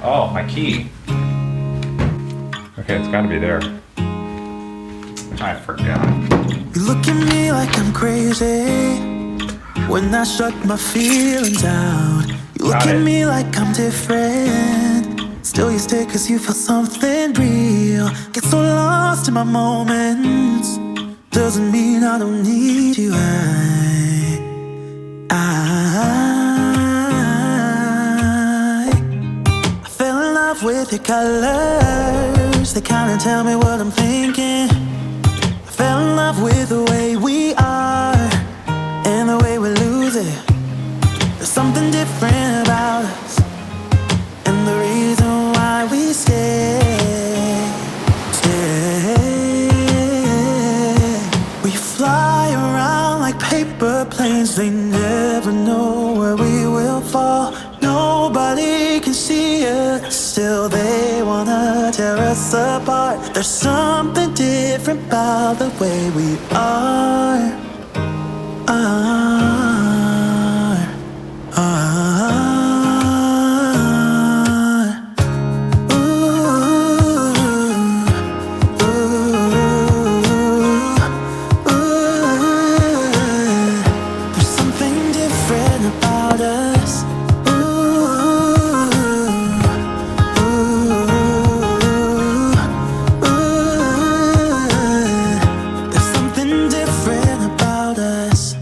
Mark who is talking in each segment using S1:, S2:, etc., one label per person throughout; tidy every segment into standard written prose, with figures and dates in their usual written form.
S1: Oh, my key. Okay, it's gotta be there. I forgot.
S2: You look at me like I'm crazy when I shut my feelings out. You look at me like I'm different. Still you stay cause you feel something real. Get so lost in my moments. Doesn't mean I don't need you. I fell in love with your colors. They kinda tell me what I'm thinking. I fell in love with the way we are and the way we lose it. There's something different about us, and the reason why we stay. We fly around like paper planes. They never know where we will fall. Nobody can see us, still they wanna tear us apart. There's something different about the way we are. There's something different about us. There's something different about us.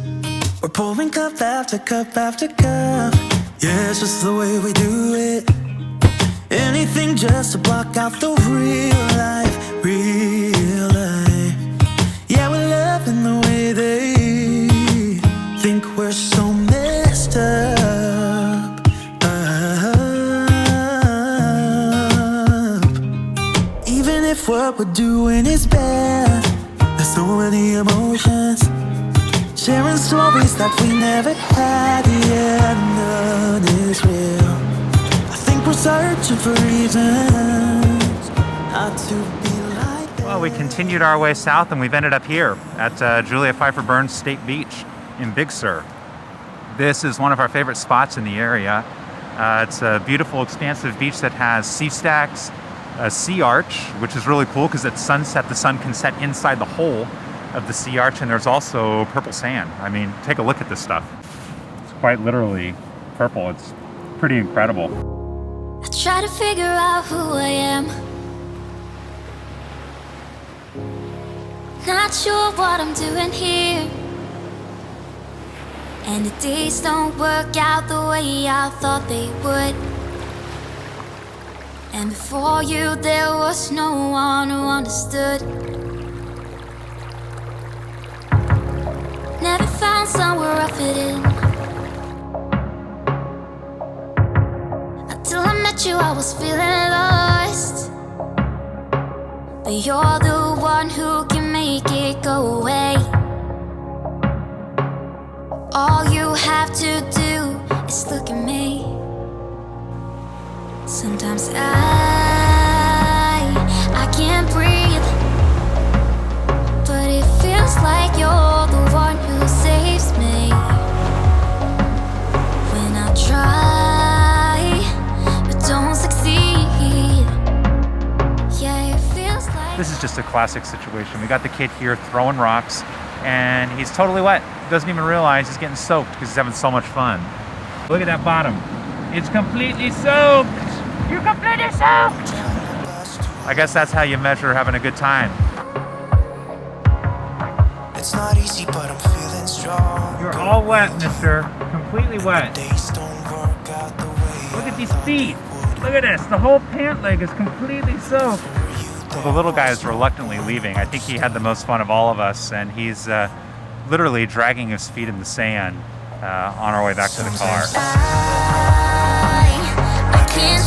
S2: We're pouring cup after cup after cup. Yeah, it's just the way we do it. Anything just to block out the real life, real life. Yeah, we're loving the way they think we're so messed up. Even if what we're doing is bad, there's so many emotions. Sharing stories that we never had, yeah, none is real. I think we're searching for reasons not to be like that.
S3: Well, we continued our way south and we've ended up here at Julia Pfeiffer Burns State Beach in Big Sur. This is one of our favorite spots in the area. It's a beautiful, expansive beach that has sea stacks, a sea arch, which is really cool because at sunset, the sun can set inside the hole of the sea arch, and there's also purple sand. I mean, take a look at this stuff. It's quite literally purple. It's pretty incredible.
S4: I try to figure out who I am. Not sure what I'm doing here. And the days don't work out the way I thought they would. And before you there was no one who understood. Never found somewhere I fit in. Until I met you I was feeling lost. But you're the one who can make it go away. All you have to do is look at me. Sometimes I can't breathe, but it feels like you're the one who saves me. When I try, but don't succeed. Yeah, it feels like.
S3: This is just a classic situation. We got the kid here throwing rocks and he's totally wet. Doesn't even realize he's getting soaked because he's having so much fun. Look at that bottom. It's completely soaked. You're completely soaked. I guess that's how you measure having a good time.
S2: It's not easy, but I'm feeling strong.
S3: You're all wet, mister. Completely wet.
S2: Days don't work out the way.
S3: Look at these feet. Look at this. The whole pant leg is completely soaked. Well, the little guy is reluctantly leaving. I think he had the most fun of all of us, and he's literally dragging his feet in the sand on our way back to the car.
S4: I can't